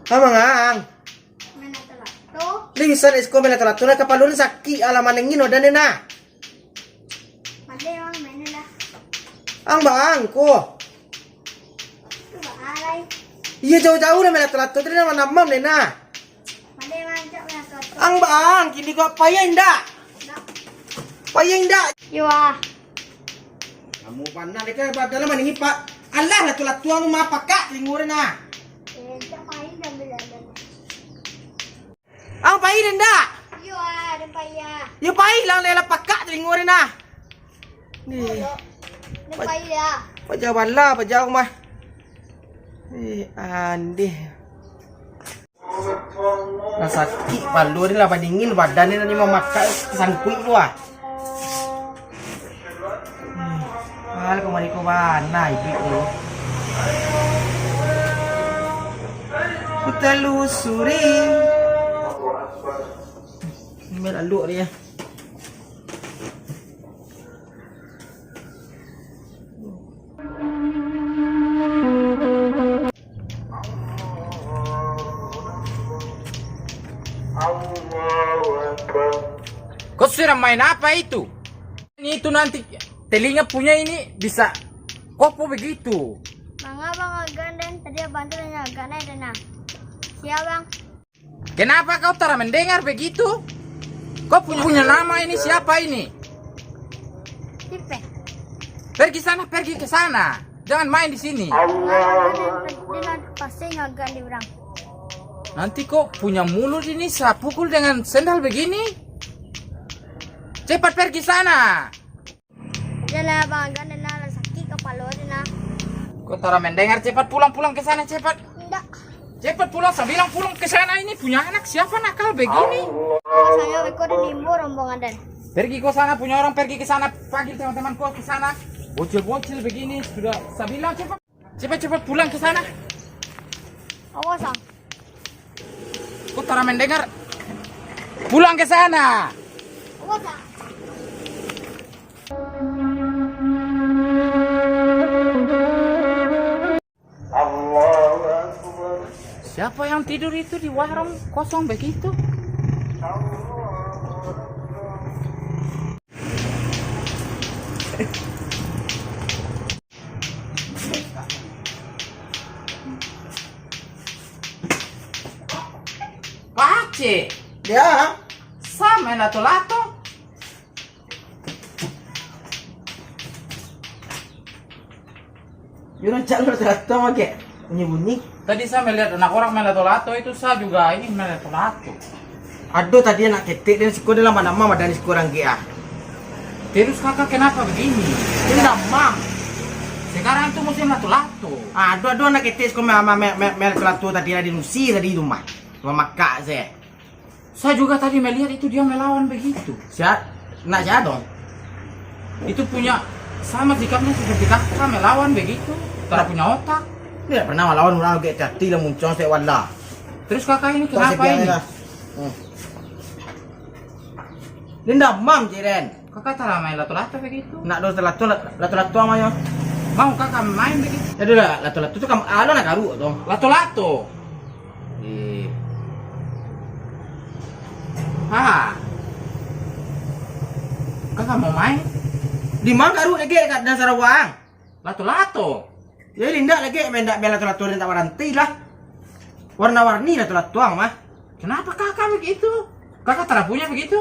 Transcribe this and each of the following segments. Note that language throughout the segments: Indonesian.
Hamangang. Mana talato? Lingsan isko mela talato na kapalun sakki alaman ngino danena. Mali ang menela. Ang baang ko. Tuba alay. Iya jauh-jauh na mela talato tadi na namam nena. Mali ang jak mana talato. Ang baang kini ko payain da. Payain da. Yua. Kamu panah deka padahal maningi pak. Allah lato-lato ang mapaka linguran na. Jak main dan belajar. Ang payain da. Yua, dan paya. Yo pay lang lela paka linguran na. Ni. Dan paya. Pajawan lah, pajawang mah. Andi. Nasaki palu ni lah dingin badan ni memakai sangkui tu ah. Hal kau mari kau mana ibu tu? Ku telusuri. Ni melalu dia. Kau sudah main apa itu? Ini itu nanti telinga punya ini bisa kopo begitu. Bang agan tadi bantu nanya agan na. Siapa bang? Kenapa kau tak mendengar begitu? Kau punya nama ini siapa ini? Tipe. Pergi sana, pergi ke sana. Jangan main di sini. Dia pasti ngagan di orang. Nanti kok punya mulut ini saya pukul dengan sendal begini. Cepat pergi sana. Dia lah bang agan na sakit kepala dia na. Kau tak mendengar, cepat pulang ke sana cepat. Tidak. Cepat pulang, saya bilang pulang ke sana ini punya anak siapa nakal begini? Saya beko ada timbo rombongan dan. Pergi ke sana, punya orang pergi ke sana, panggil teman-temanku ke sana. Bocil-bocil begini sudah saya bilang cepat pulang ke sana. Awas ah. Kau tak mendengar? Pulang ke sana. Awas ah. Siapa yang tidur itu di warung kosong begitu? Pak Aceh, Dia. sama lato-lato. Yun cak lato make. Bunyi-bunyi. Tadi saya melihat anak orang main lato-lato itu, saya juga ini main lato-lato. Aduh tadi anak ketik dan siko dalam mana dan siko orang kia. Terus kakak kenapa begini? Ini mam. Sekarang itu musim lato-lato. Aduh anak ketik siko mama lato tadi ada di nusi tadi di rumah. Memakai saya. Saya juga tadi melihat itu dia melawan begitu. Siap nak jadon. Itu punya sama sikapnya seperti kakak melawan begitu. Tak punya otak. Tidak pernah melawan orang kayak tadi lah muncul saya wala. Terus kakak ini kenapa ini? Dia ndak mam jiren. Kakak tak main lato-lato begitu. Nak do lato amanya. Mau kakak main begitu? Aduh lah lato tu kamu alo nak garu tu. Lato-lato. Ah. Kakak mau main? Di mana garu lagi kat dan Sarawang. Lato-lato. Ya linda lagi main lato dan tak waranti lah. Warna-warni lato mah. Kenapa kakak begitu? Kakak tak punya begitu?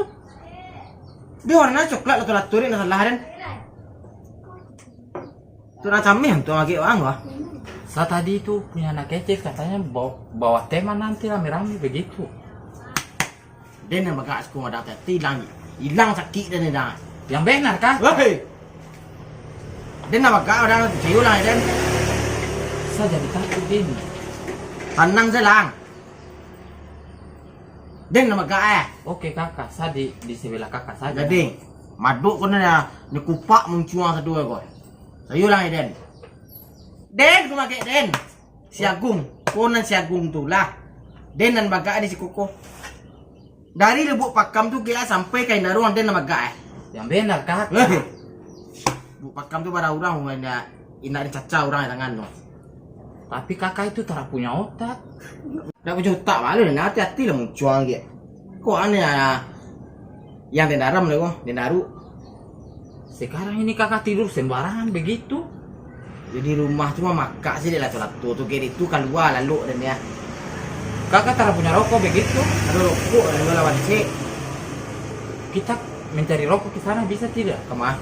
Dia warna coklat lato ni nak laharan. Tu nak camih tu lagi orang wah. Saya tadi itu punya anak kecil katanya bawa teman nanti rame-rame begitu. Dia nak bagas aku ada hilang sakit dan dah. Yang benar kan? Hei. Dia nak bagas orang ciu lah dan. Saya jadi takut ini. Tenang selang. Dia nak bagas Oke kakak, saya di sebelah kakak saja. Jadi madu kena ni kupak muncuang kedua kau. Sayu lah Den. Den ku make Den. Siagung, konan siagung tu lah. Den dan baga di si kuko. Dari lubuk pakam tu kira sampai kain daruang Den dan baga. Yang benar kakak. Lubuk pakam tu pada orang ina caca orang di tangan tu. Tapi kakak itu tak punya otak. Nak juta malu dan hati-hati lah mencuang dia. Kok aneh ya? Yang dendaram lah kok, dendaru. Sekarang ini kakak tidur sembarangan begitu. Jadi rumah cuma makak sih dia lah sholat tuh kiri itu keluar lalu dan ya. Kakak tak punya rokok begitu. Ada rokok dan dua lawan sih. Kita mencari rokok ke sana bisa tidak? Kemana?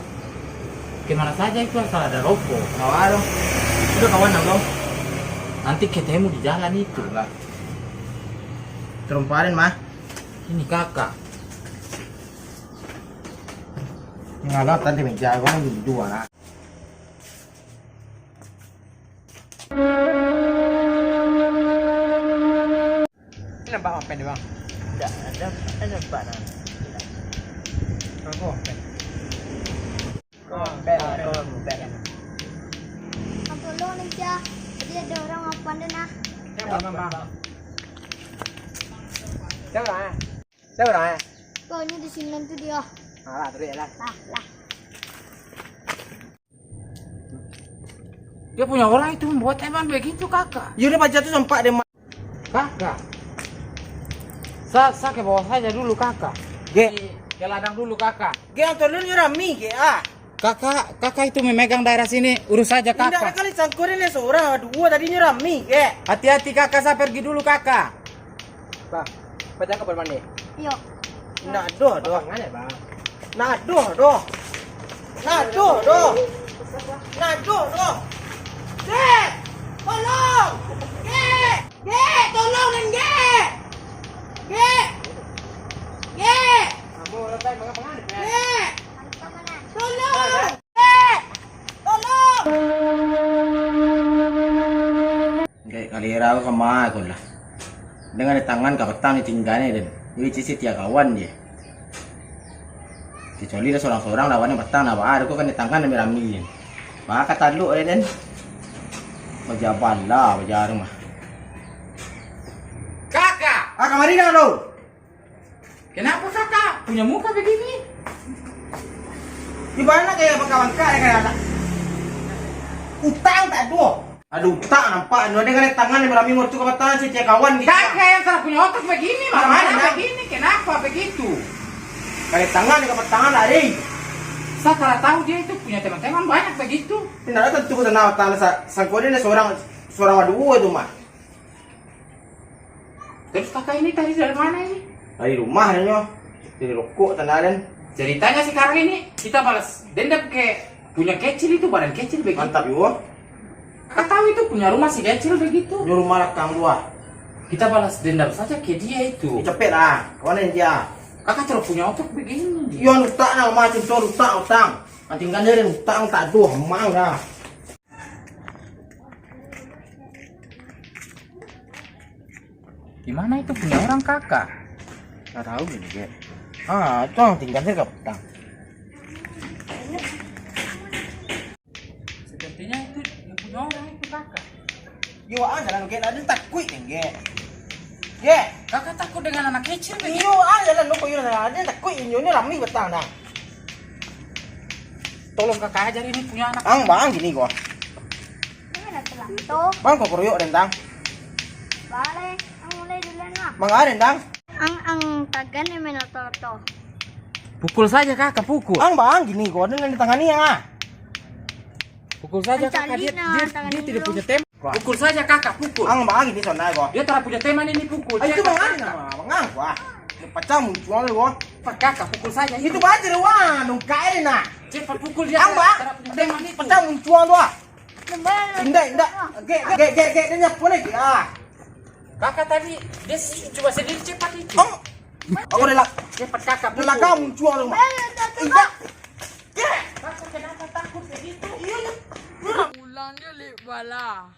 Kemana saja itu asal ada rokok. Kemana dong? Udah kawan dong. Nanti ketemu di jalan itu lah. Terumparin mah. Ini kakak. Ngalap tadi meja gua dua lah. Nampak apa nih bang? Ada apa nih? Kau apa? Apa lo nih ya? Tadi ada orang apa dah? Siapa orang? Kau ini di sini tuh dia. Lah, terus lah. Lah. Dia punya orang itu membuat emang begitu kakak. Yaudah baca tuh sempat deh. Kakak. Saya ke bawah saja dulu kakak. Ke ladang dulu kakak. Dia turun nyurami ke ah. Kakak itu memegang daerah sini, urus saja Tidak kakak. kali sangkurin ya seorang, dua tadi nyurami ke. Hati-hati kakak, saya pergi dulu kakak. Bang, baca kabar mandi. Yuk. Nak doh. Nak doh. Gek! Tolong! Gek! Tolong dan Gek! Kamu letak pengen Gek! Tolong! Gek! Tolong! Gek kali raw kemana kau lah. Dengan di tangan kau petang ditinggalnya dan ini cici tiap kawan dia. Kecuali ada seorang-seorang lawannya petang apa ada kau kan di tangan dan beramiin. Maka taduk dan Bajaban lah, bajar mah. Kakak! Kamari dah lo. Kenapa kakak? Punya muka begini? Di mana kayak kawan kayak ada utang tak ada. Ada utang nampak. Ada dengan tangan yang berami mertu kebetulan si kawan kita. Kakak yang salah punya otak begini, Mana mana begini? Kenapa begitu? Kayak tangan yang kebetulan lari. Saya kalau tahu dia itu punya teman-teman banyak begitu. Tidak ada tentu kenal tanah sangkudin seorang dua itu mah. Terus kakak ini tadi dari mana ini? Dari rumah nyo. Dari rokok tandaran. Ceritanya sekarang ini kita balas dendam ke punya kecil itu badan kecil begitu. Mantap yo. Kakak tahu itu punya rumah si kecil begitu. Di rumah lakang dua. Kita balas dendam saja ke dia itu. Cepet lah. Kawan dia. Kakak terus punya otak begini. Yon utang na macam tu utang. Anting kan dia utang tak ada mang dah. Di mana itu punya orang kakak? Tak tahu gini ke. Itu yang tinggal dia utang. Sepertinya itu yang punya orang itu kakak. Yo jalan ke ada takut ke. Kakak takut dengan anak kecil begitu. Iyo jalan lo koyo ada takut ini rami betang dah. Tolong kakak ajar ini punya anak. Bang gini gua. Mana telah tuh? Bang kok keroyok dendang. Balik. Ang mulai duluan lah. Bang ada dendang. Ang tagan ni menoto. Pukul saja kakak, pukul. Bang gini gua dengan di tangan ah. Pukul saja Ang kakak, cali dia na, tangan dia tidak dulu. punya teman. Pukul saja kakak, pukul. Bang gini sonai gua. Dia tak punya teman ini pukul. Itu Kakak, bang ada kakak. nama. Bang gua. Pecah muncul gua. Cepat kakak, pukul saja. Itu baca deh wah, nung kaya na. Cepat pukul dia. Bang, Tak punya teman itu. pecah muncul gua. Lembar. Indah. Gek dia nyapu lagi ah. Kakak tadi dia coba sendiri cepat itu. Aku dah Cepat kakak, pukul. kamu muncul lu. Indah. Kakak kenapa takut begitu? Ulang dia lip bala.